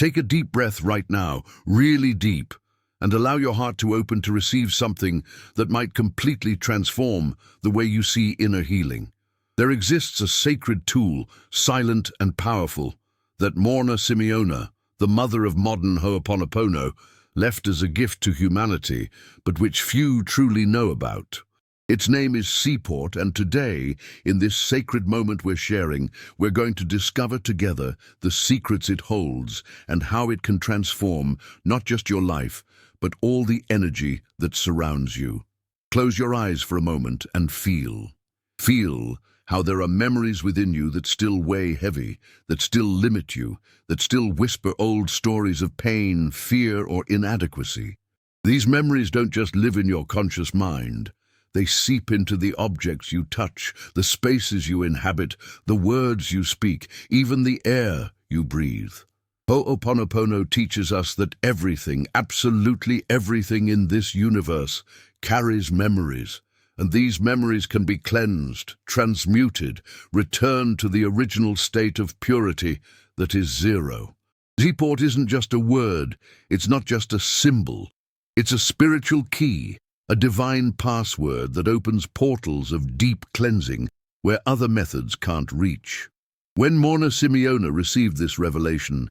Take a deep breath right now, really deep, and allow your heart to open to receive something that might completely transform the way you see inner healing. There exists a sacred tool, silent and powerful, that Morrnah Simeona, the mother of modern Ho'oponopono, left as a gift to humanity, but which few truly know about. Its name is CEEPORT, and today, in this sacred moment we're sharing, we're going to discover together the secrets it holds and how it can transform not just your life, but all the energy that surrounds you. Close your eyes for a moment and feel. Feel how there are memories within you that still weigh heavy, that still limit you, that still whisper old stories of pain, fear, or inadequacy. These memories don't just live in your conscious mind. They seep into the objects you touch, the spaces you inhabit, the words you speak, even the air you breathe. Ho'oponopono teaches us that everything, absolutely everything in this universe, carries memories. And these memories can be cleansed, transmuted, returned to the original state of purity that is zero. CEEPORT isn't just a word, it's not just a symbol. It's a spiritual key, a divine password that opens portals of deep cleansing where other methods can't reach. When Morrnah Simeona received this revelation,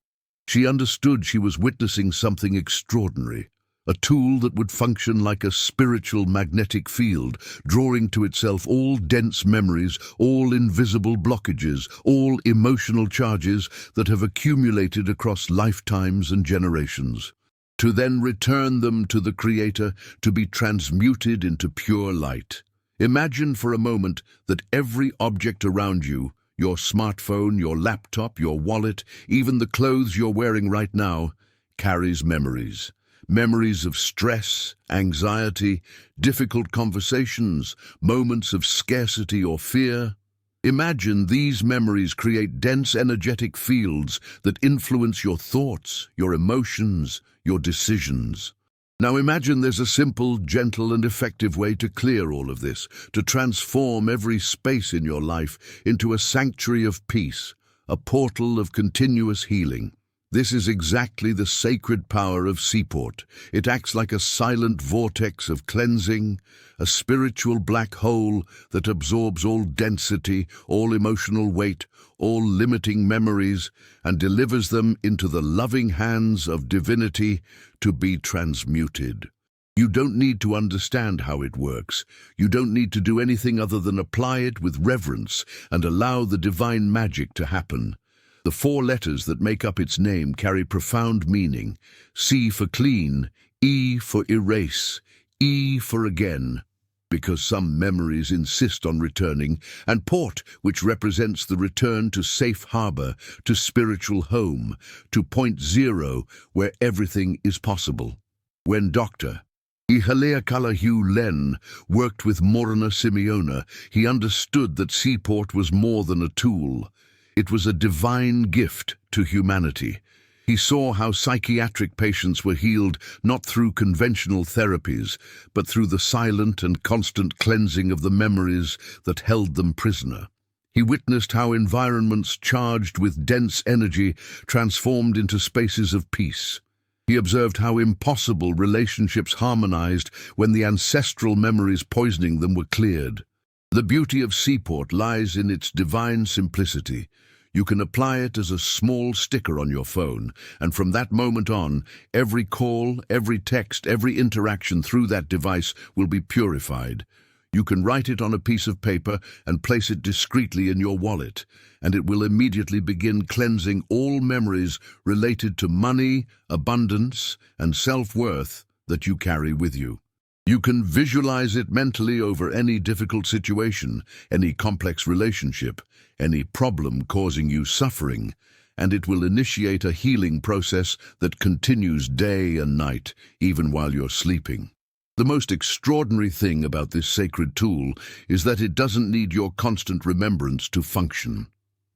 she understood she was witnessing something extraordinary. A tool that would function like a spiritual magnetic field, drawing to itself all dense memories, all invisible blockages, all emotional charges that have accumulated across lifetimes and generations, to then return them to the Creator to be transmuted into pure light. Imagine for a moment that every object around you, your smartphone, your laptop, your wallet, even the clothes you're wearing right now, carries memories. Memories of stress, anxiety, difficult conversations, moments of scarcity or fear. Imagine these memories create dense energetic fields that influence your thoughts, your emotions, your decisions. Now imagine there's a simple, gentle, and effective way to clear all of this, to transform every space in your life into a sanctuary of peace, a portal of continuous healing. This is exactly the sacred power of CEEPORT. It acts like a silent vortex of cleansing, a spiritual black hole that absorbs all density, all emotional weight, all limiting memories, and delivers them into the loving hands of divinity to be transmuted. You don't need to understand how it works. You don't need to do anything other than apply it with reverence and allow the divine magic to happen. The 4 letters that make up its name carry profound meaning. C for clean, E for erase, E for again, because some memories insist on returning, and port, which represents the return to safe harbor, to spiritual home, to point zero, where everything is possible. When Dr. Ihaleakala Len worked with Morrnah Simeona, he understood that CEEPORT was more than a tool. It was a divine gift to humanity. He saw how psychiatric patients were healed not through conventional therapies, but through the silent and constant cleansing of the memories that held them prisoner. He witnessed how environments charged with dense energy transformed into spaces of peace. He observed how impossible relationships harmonized when the ancestral memories poisoning them were cleared. The beauty of CEEPORT lies in its divine simplicity. You can apply it as a small sticker on your phone, and from that moment on, every call, every text, every interaction through that device will be purified. You can write it on a piece of paper and place it discreetly in your wallet, and it will immediately begin cleansing all memories related to money, abundance, and self-worth that you carry with you. You can visualize it mentally over any difficult situation, any complex relationship, any problem causing you suffering, and it will initiate a healing process that continues day and night, even while you're sleeping. The most extraordinary thing about this sacred tool is that it doesn't need your constant remembrance to function.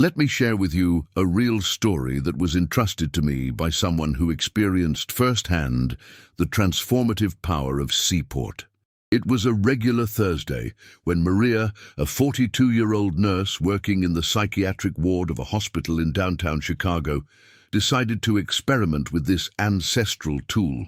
Let me share with you a real story that was entrusted to me by someone who experienced firsthand the transformative power of CEEPORT. It was a regular Thursday when Maria, a 42-year-old nurse working in the psychiatric ward of a hospital in downtown Chicago, decided to experiment with this ancestral tool.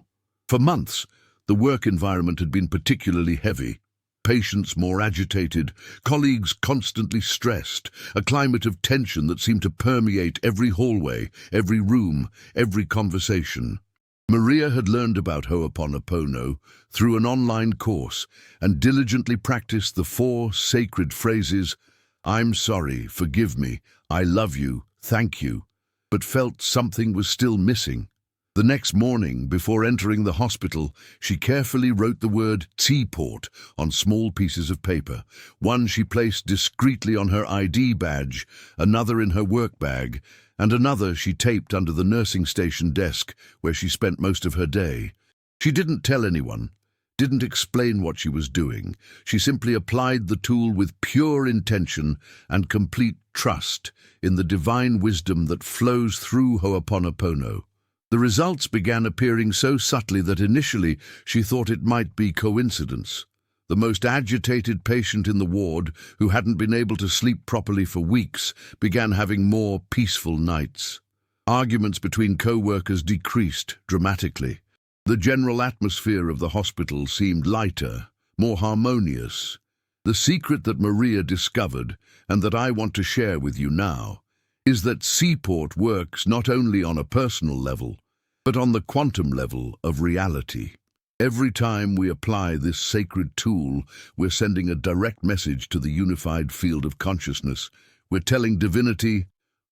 For months, the work environment had been particularly heavy. Patients more agitated, colleagues constantly stressed, a climate of tension that seemed to permeate every hallway, every room, every conversation. Maria had learned about Ho'oponopono through an online course and diligently practiced the 4 sacred phrases, "I'm sorry, forgive me, I love you, thank you," but felt something was still missing. The next morning, before entering the hospital, she carefully wrote the word CEEPORT on small pieces of paper. One she placed discreetly on her ID badge, another in her work bag, and another she taped under the nursing station desk where she spent most of her day. She didn't tell anyone, didn't explain what she was doing. She simply applied the tool with pure intention and complete trust in the divine wisdom that flows through Ho'oponopono. The results began appearing so subtly that initially she thought it might be coincidence. The most agitated patient in the ward, who hadn't been able to sleep properly for weeks, began having more peaceful nights. Arguments between co-workers decreased dramatically. The general atmosphere of the hospital seemed lighter, more harmonious. The secret that Maria discovered, and that I want to share with you now, is that CEEPORT works not only on a personal level, but on the quantum level of reality. Every time we apply this sacred tool, we're sending a direct message to the unified field of consciousness. We're telling divinity,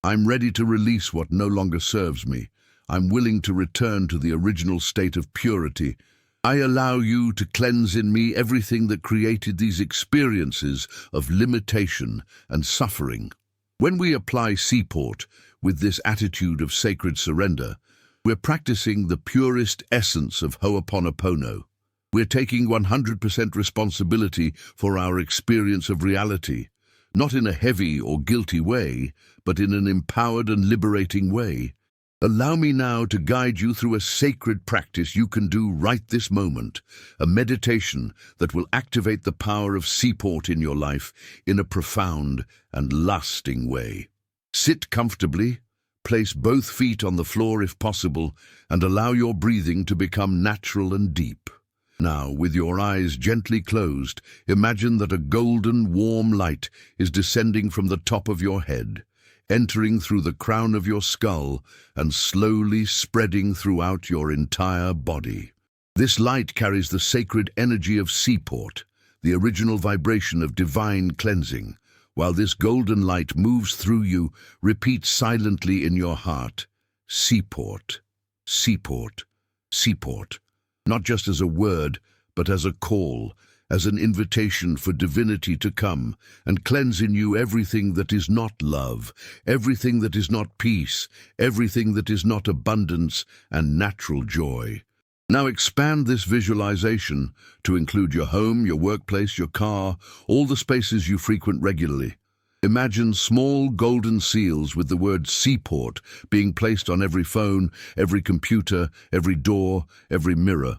I'm ready to release what no longer serves me. I'm willing to return to the original state of purity. I allow you to cleanse in me everything that created these experiences of limitation and suffering. When we apply CEEPORT with this attitude of sacred surrender, we're practicing the purest essence of Ho'oponopono. We're taking 100% responsibility for our experience of reality, not in a heavy or guilty way, but in an empowered and liberating way. Allow me now to guide you through a sacred practice you can do right this moment, a meditation that will activate the power of CEEPORT in your life in a profound and lasting way. Sit comfortably, place both feet on the floor if possible, and allow your breathing to become natural and deep. Now, with your eyes gently closed, imagine that a golden, warm light is descending from the top of your head, entering through the crown of your skull and slowly spreading throughout your entire body. This light carries the sacred energy of CEEPORT, the original vibration of divine cleansing. While this golden light moves through you, repeat silently in your heart, CEEPORT, CEEPORT, CEEPORT, not just as a word, but as a call, as an invitation for divinity to come and cleanse in you everything that is not love, everything that is not peace, everything that is not abundance and natural joy. Now expand this visualization to include your home, your workplace, your car, all the spaces you frequent regularly. Imagine small golden seals with the word CEEPORT being placed on every phone, every computer, every door, every mirror.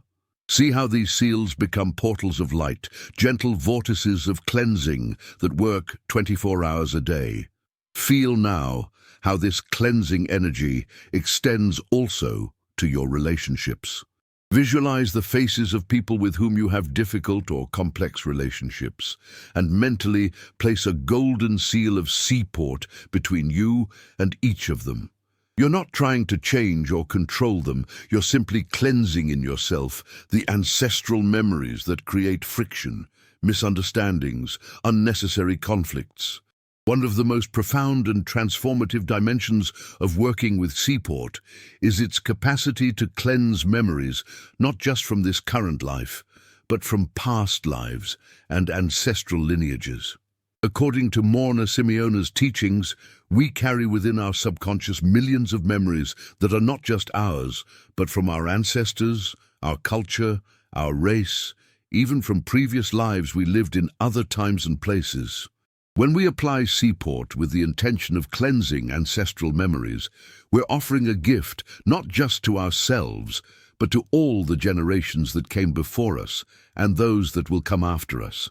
See how these seals become portals of light, gentle vortices of cleansing that work 24 hours a day. Feel now how this cleansing energy extends also to your relationships. Visualize the faces of people with whom you have difficult or complex relationships, and mentally place a golden seal of CEEPORT between you and each of them. You're not trying to change or control them, you're simply cleansing in yourself the ancestral memories that create friction, misunderstandings, unnecessary conflicts. One of the most profound and transformative dimensions of working with CEEPORT is its capacity to cleanse memories, not just from this current life, but from past lives and ancestral lineages. According to Morrnah Simeona's teachings, we carry within our subconscious millions of memories that are not just ours, but from our ancestors, our culture, our race, even from previous lives we lived in other times and places. When we apply CEEPORT with the intention of cleansing ancestral memories, we're offering a gift not just to ourselves, but to all the generations that came before us and those that will come after us.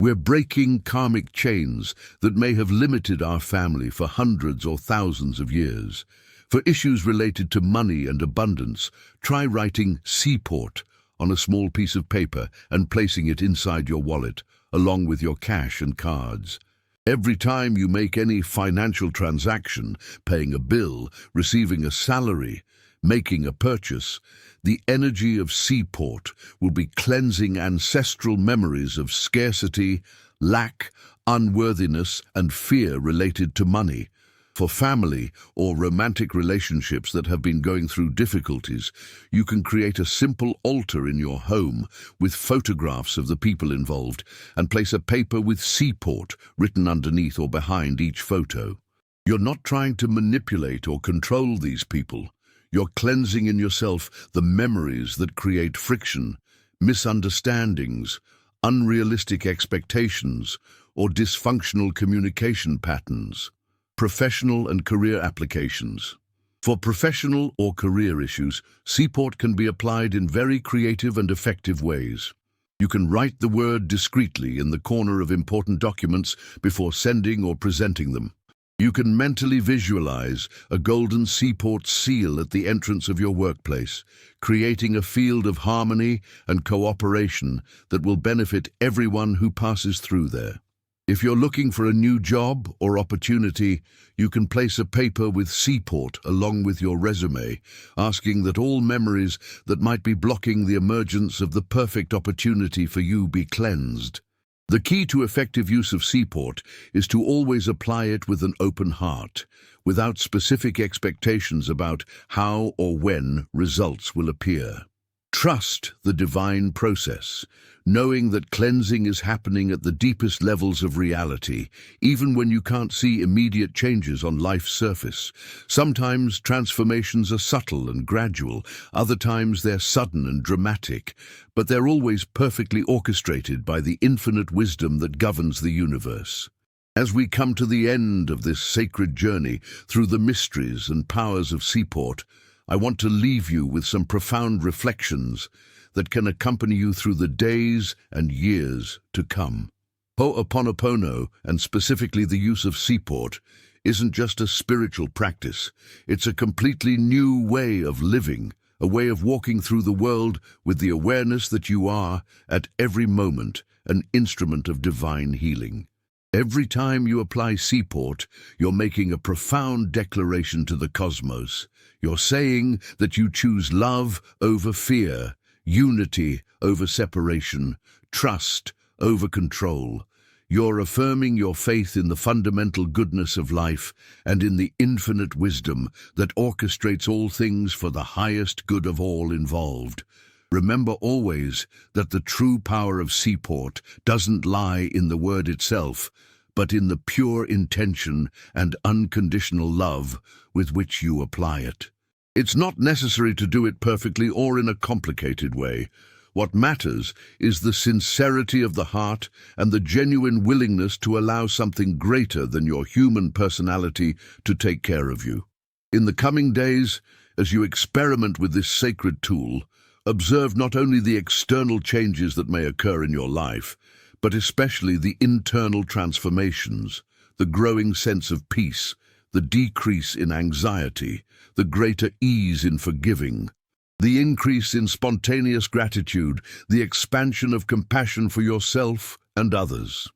We're breaking karmic chains that may have limited our family for hundreds or thousands of years. For issues related to money and abundance, try writing CEEPORT on a small piece of paper and placing it inside your wallet, along with your cash and cards. Every time you make any financial transaction, paying a bill, receiving a salary, making a purchase, the energy of CEEPORT will be cleansing ancestral memories of scarcity, lack, unworthiness, and fear related to money. For family or romantic relationships that have been going through difficulties, you can create a simple altar in your home with photographs of the people involved and place a paper with CEEPORT written underneath or behind each photo. You're not trying to manipulate or control these people. You're cleansing in yourself the memories that create friction, misunderstandings, unrealistic expectations, or dysfunctional communication patterns. Professional and career applications. For professional or career issues, CEEPORT can be applied in very creative and effective ways. You can write the word discreetly in the corner of important documents before sending or presenting them. You can mentally visualize a golden CEEPORT seal at the entrance of your workplace, creating a field of harmony and cooperation that will benefit everyone who passes through there. If you're looking for a new job or opportunity, you can place a paper with CEEPORT along with your resume, asking that all memories that might be blocking the emergence of the perfect opportunity for you be cleansed. The key to effective use of CEEPORT is to always apply it with an open heart, without specific expectations about how or when results will appear. Trust the divine process, knowing that cleansing is happening at the deepest levels of reality, even when you can't see immediate changes on life's surface. Sometimes transformations are subtle and gradual, other times they're sudden and dramatic, but they're always perfectly orchestrated by the infinite wisdom that governs the universe. As we come to the end of this sacred journey through the mysteries and powers of CEEPORT, I want to leave you with some profound reflections that can accompany you through the days and years to come. Ho'oponopono, and specifically the use of CEEPORT, isn't just a spiritual practice. It's a completely new way of living, a way of walking through the world with the awareness that you are, at every moment, an instrument of divine healing. Every time you apply CEEPORT, you're making a profound declaration to the cosmos. You're saying that you choose love over fear, unity over separation, trust over control. You're affirming your faith in the fundamental goodness of life and in the infinite wisdom that orchestrates all things for the highest good of all involved. Remember always that the true power of CEEPORT doesn't lie in the word itself, but in the pure intention and unconditional love with which you apply it. It's not necessary to do it perfectly or in a complicated way. What matters is the sincerity of the heart and the genuine willingness to allow something greater than your human personality to take care of you. In the coming days, as you experiment with this sacred tool, observe not only the external changes that may occur in your life, but especially the internal transformations, the growing sense of peace, the decrease in anxiety, the greater ease in forgiving, the increase in spontaneous gratitude, the expansion of compassion for yourself and others.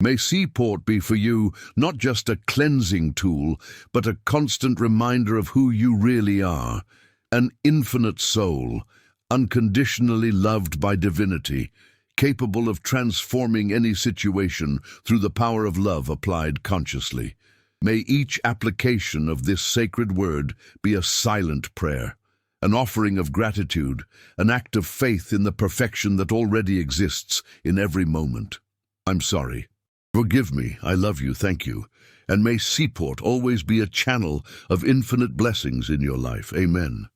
May CEEPORT be for you not just a cleansing tool, but a constant reminder of who you really are, an infinite soul, unconditionally loved by divinity, capable of transforming any situation through the power of love applied consciously. May each application of this sacred word be a silent prayer, an offering of gratitude, an act of faith in the perfection that already exists in every moment. I'm sorry. Forgive me. I love you. Thank you. And may CEEPORT always be a channel of infinite blessings in your life. Amen.